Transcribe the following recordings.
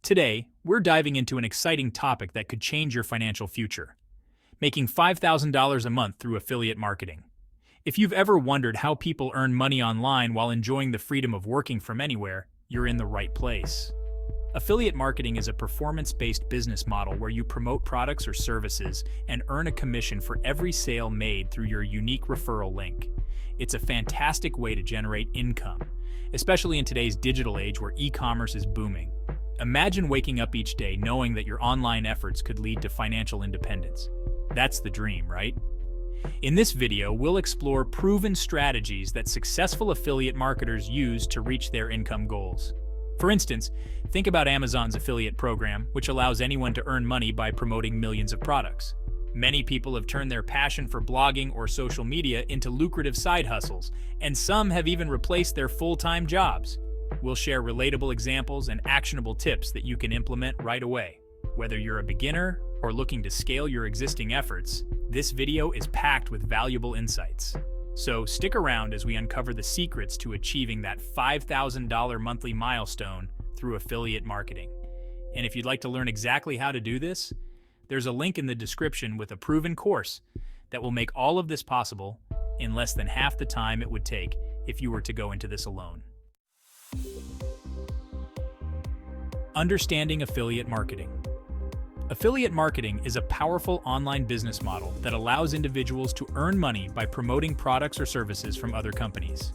Today, we're diving into an exciting topic that could change your financial future: making $5,000 a month through affiliate marketing. If you've ever wondered how people earn money online while enjoying the freedom of working from anywhere, you're in the right place. Affiliate marketing is a performance-based business model where you promote products or services and earn a commission for every sale made through your unique referral link. It's a fantastic way to generate income, especially in today's digital age where e-commerce is booming. Imagine waking up each day knowing that your online efforts could lead to financial independence. That's the dream, right? In this video, we'll explore proven strategies that successful affiliate marketers use to reach their income goals. For instance, think about Amazon's affiliate program, which allows anyone to earn money by promoting millions of products. Many people have turned their passion for blogging or social media into lucrative side hustles, and some have even replaced their full-time jobs. We'll share relatable examples and actionable tips that you can implement right away. Whether you're a beginner or looking to scale your existing efforts, this video is packed with valuable insights. So stick around as we uncover the secrets to achieving that $5,000 monthly milestone through affiliate marketing. And if you'd like to learn exactly how to do this, there's a link in the description with a proven course that will make all of this possible in less than half the time it would take if you were to go into this alone. Understanding affiliate marketing. Affiliate marketing is a powerful online business model that allows individuals to earn money by promoting products or services from other companies.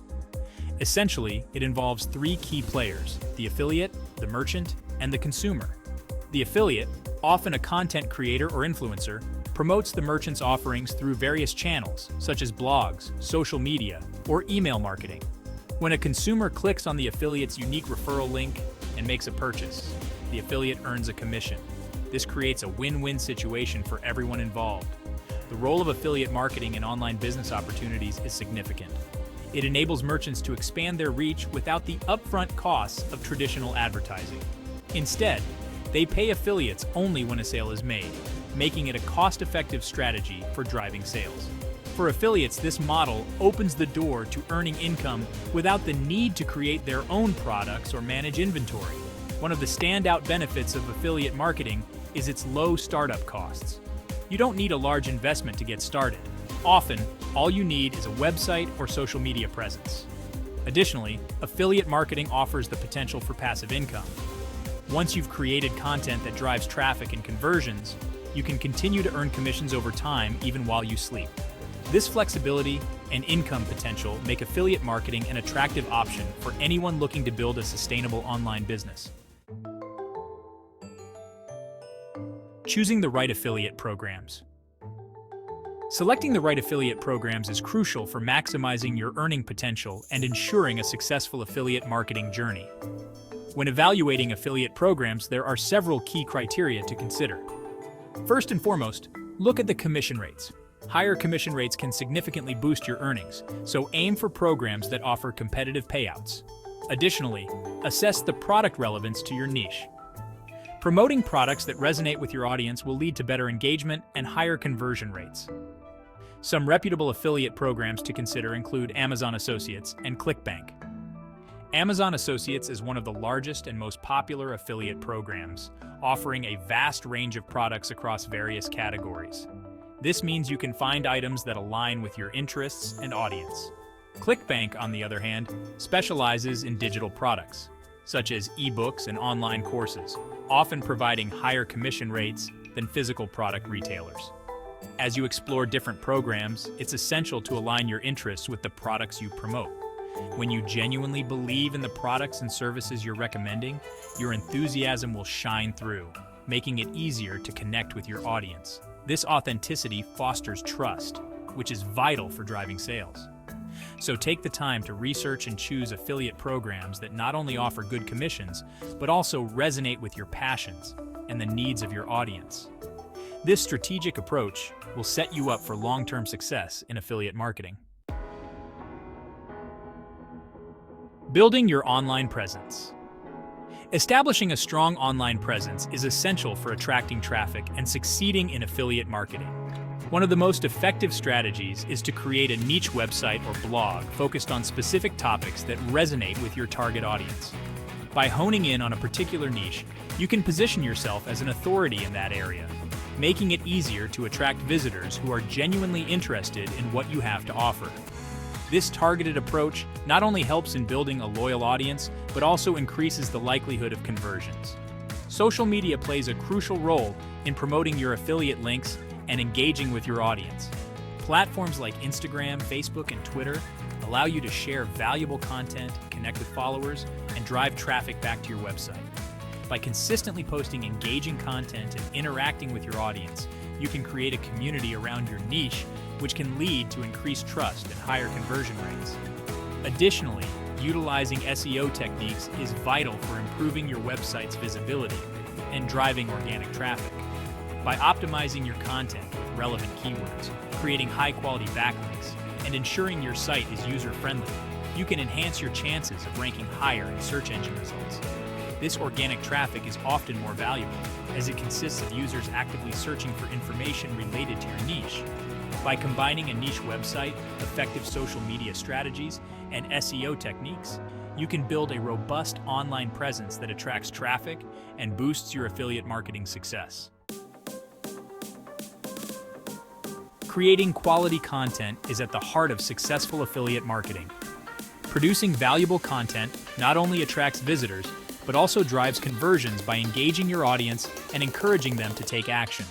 Essentially, it involves three key players: the affiliate, the merchant, and the consumer. The affiliate, often a content creator or influencer, promotes the merchant's offerings through various channels, such as blogs, social media, or email marketing. When a consumer clicks on the affiliate's unique referral link and makes a purchase, the affiliate earns a commission. This creates a win-win situation for everyone involved. The role of affiliate marketing in online business opportunities is significant. It enables merchants to expand their reach without the upfront costs of traditional advertising. Instead, they pay affiliates only when a sale is made, making it a cost-effective strategy for driving sales. For affiliates, this model opens the door to earning income without the need to create their own products or manage inventory. One of the standout benefits of affiliate marketing is its low startup costs. You don't need a large investment to get started. Often, all you need is a website or social media presence. Additionally, affiliate marketing offers the potential for passive income. Once you've created content that drives traffic and conversions, you can continue to earn commissions over time even while you sleep. This flexibility and income potential make affiliate marketing an attractive option for anyone looking to build a sustainable online business. Choosing the right affiliate programs. Selecting the right affiliate programs is crucial for maximizing your earning potential and ensuring a successful affiliate marketing journey. When evaluating affiliate programs, there are several key criteria to consider. First and foremost, look at the commission rates. Higher commission rates can significantly boost your earnings, so aim for programs that offer competitive payouts. Additionally, assess the product relevance to your niche. Promoting products that resonate with your audience will lead to better engagement and higher conversion rates. Some reputable affiliate programs to consider include Amazon Associates and ClickBank. Amazon Associates is one of the largest and most popular affiliate programs, offering a vast range of products across various categories. This means you can find items that align with your interests and audience. ClickBank, on the other hand, specializes in digital products, such as ebooks and online courses, often providing higher commission rates than physical product retailers. As you explore different programs, it's essential to align your interests with the products you promote. When you genuinely believe in the products and services you're recommending, your enthusiasm will shine through, making it easier to connect with your audience. This authenticity fosters trust, which is vital for driving sales. So take the time to research and choose affiliate programs that not only offer good commissions, but also resonate with your passions and the needs of your audience. This strategic approach will set you up for long-term success in affiliate marketing. Building your online presence. Establishing a strong online presence is essential for attracting traffic and succeeding in affiliate marketing. One of the most effective strategies is to create a niche website or blog focused on specific topics that resonate with your target audience. By honing in on a particular niche, you can position yourself as an authority in that area, making it easier to attract visitors who are genuinely interested in what you have to offer. This targeted approach not only helps in building a loyal audience, but also increases the likelihood of conversions. Social media plays a crucial role in promoting your affiliate links and engaging with your audience. Platforms like Instagram, Facebook, and Twitter allow you to share valuable content, connect with followers, and drive traffic back to your website. By consistently posting engaging content and interacting with your audience, you can create a community around your niche, which can lead to increased trust and higher conversion rates. Additionally, utilizing SEO techniques is vital for improving your website's visibility and driving organic traffic. By optimizing your content with relevant keywords, creating high-quality backlinks, and ensuring your site is user-friendly, you can enhance your chances of ranking higher in search engine results. This organic traffic is often more valuable, as it consists of users actively searching for information related to your niche. By combining a niche website, effective social media strategies, and SEO techniques, you can build a robust online presence that attracts traffic and boosts your affiliate marketing success. Creating quality content is at the heart of successful affiliate marketing. Producing valuable content not only attracts visitors, but also drives conversions by engaging your audience and encouraging them to take action.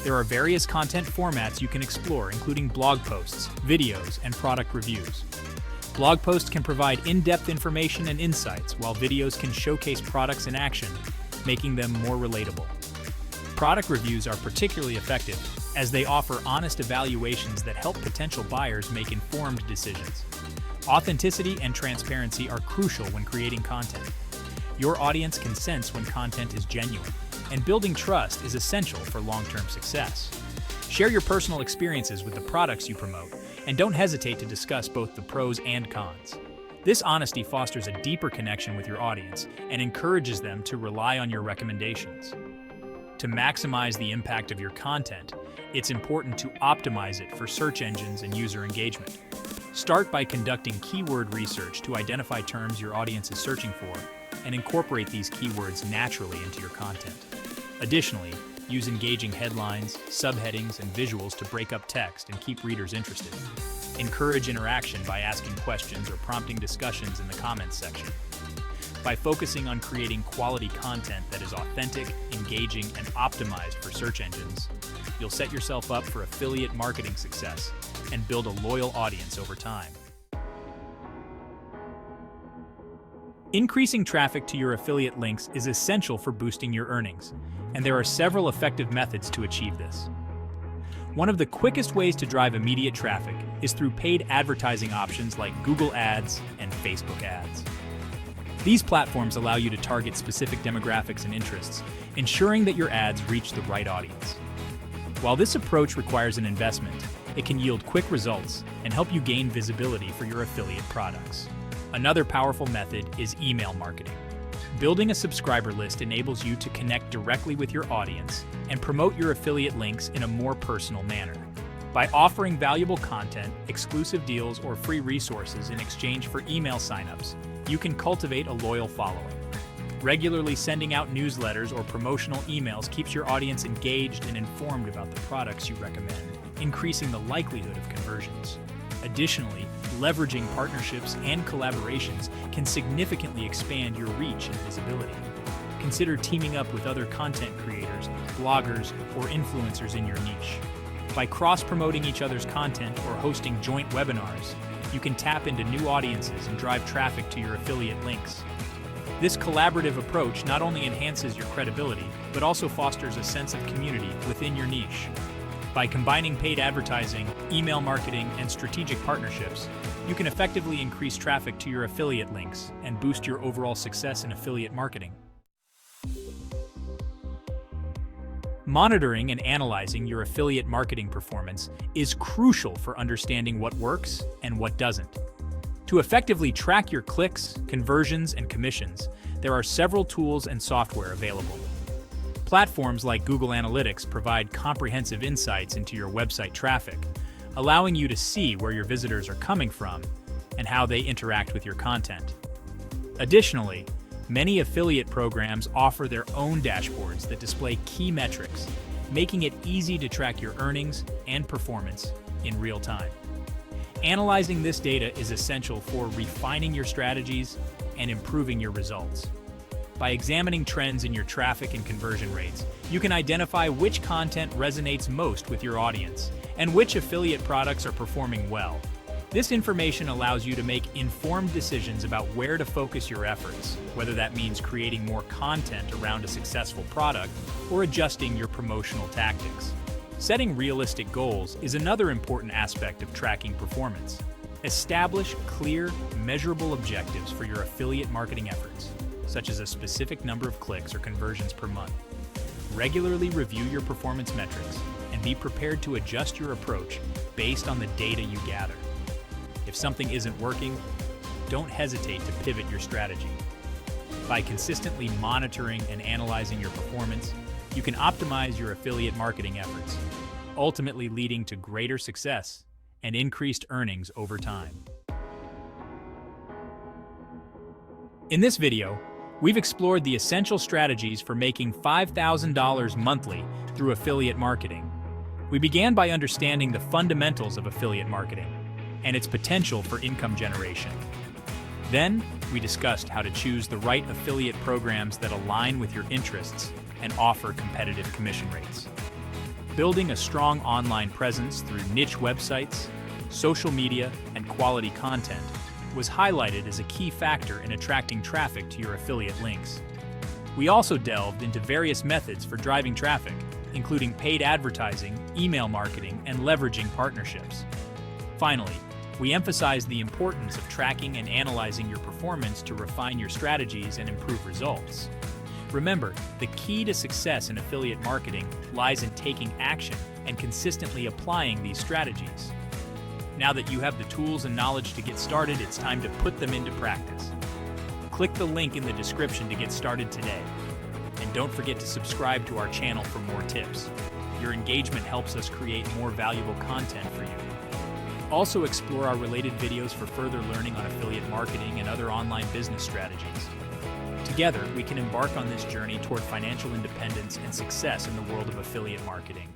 There are various content formats you can explore, including blog posts, videos, and product reviews. Blog posts can provide in-depth information and insights, while videos can showcase products in action, making them more relatable. Product reviews are particularly effective, as they offer honest evaluations that help potential buyers make informed decisions. Authenticity and transparency are crucial when creating content. Your audience can sense when content is genuine, and building trust is essential for long-term success. Share your personal experiences with the products you promote, and don't hesitate to discuss both the pros and cons. This honesty fosters a deeper connection with your audience and encourages them to rely on your recommendations. To maximize the impact of your content, it's important to optimize it for search engines and user engagement. Start by conducting keyword research to identify terms your audience is searching for, and incorporate these keywords naturally into your content. Additionally, use engaging headlines, subheadings, and visuals to break up text and keep readers interested. Encourage interaction by asking questions or prompting discussions in the comments section. By focusing on creating quality content that is authentic, engaging, and optimized for search engines, you'll set yourself up for affiliate marketing success and build a loyal audience over time. Increasing traffic to your affiliate links is essential for boosting your earnings, and there are several effective methods to achieve this. One of the quickest ways to drive immediate traffic is through paid advertising options like Google Ads and Facebook Ads. These platforms allow you to target specific demographics and interests, ensuring that your ads reach the right audience. While this approach requires an investment, it can yield quick results and help you gain visibility for your affiliate products. Another powerful method is email marketing. Building a subscriber list enables you to connect directly with your audience and promote your affiliate links in a more personal manner. By offering valuable content, exclusive deals, or free resources in exchange for email signups, you can cultivate a loyal following. Regularly sending out newsletters or promotional emails keeps your audience engaged and informed about the products you recommend, increasing the likelihood of conversions. Additionally, leveraging partnerships and collaborations can significantly expand your reach and visibility. Consider teaming up with other content creators, bloggers, or influencers in your niche. By cross-promoting each other's content or hosting joint webinars, you can tap into new audiences and drive traffic to your affiliate links. This collaborative approach not only enhances your credibility, but also fosters a sense of community within your niche. By combining paid advertising, email marketing, and strategic partnerships, you can effectively increase traffic to your affiliate links and boost your overall success in affiliate marketing. Monitoring and analyzing your affiliate marketing performance is crucial for understanding what works and what doesn't. To effectively track your clicks, conversions, and commissions, there are several tools and software available. Platforms like Google Analytics provide comprehensive insights into your website traffic, allowing you to see where your visitors are coming from and how they interact with your content. Additionally, Many affiliate programs offer their own dashboards that display key metrics, making it easy to track your earnings and performance in real time. Analyzing this data is essential for refining your strategies and improving your results. By examining trends in your traffic and conversion rates, you can identify which content resonates most with your audience and which affiliate products are performing well. This information allows you to make informed decisions about where to focus your efforts, whether that means creating more content around a successful product or adjusting your promotional tactics. Setting realistic goals is another important aspect of tracking performance. Establish clear, measurable objectives for your affiliate marketing efforts, such as a specific number of clicks or conversions per month. Regularly review your performance metrics and be prepared to adjust your approach based on the data you gather. If something isn't working, don't hesitate to pivot your strategy. By consistently monitoring and analyzing your performance, you can optimize your affiliate marketing efforts, ultimately leading to greater success and increased earnings over time. In this video, we've explored the essential strategies for making $5,000 monthly through affiliate marketing. We began by understanding the fundamentals of affiliate marketing and its potential for income generation. Then, we discussed how to choose the right affiliate programs that align with your interests and offer competitive commission rates. Building a strong online presence through niche websites, social media, and quality content was highlighted as a key factor in attracting traffic to your affiliate links. We also delved into various methods for driving traffic, including paid advertising, email marketing, and leveraging partnerships. Finally, we emphasized the importance of tracking and analyzing your performance to refine your strategies and improve results. Remember, the key to success in affiliate marketing lies in taking action and consistently applying these strategies. Now that you have the tools and knowledge to get started, it's time to put them into practice. Click the link in the description to get started today. And don't forget to subscribe to our channel for more tips. Your engagement helps us create more valuable content for you. Also explore our related videos for further learning on affiliate marketing and other online business strategies. Together, we can embark on this journey toward financial independence and success in the world of affiliate marketing.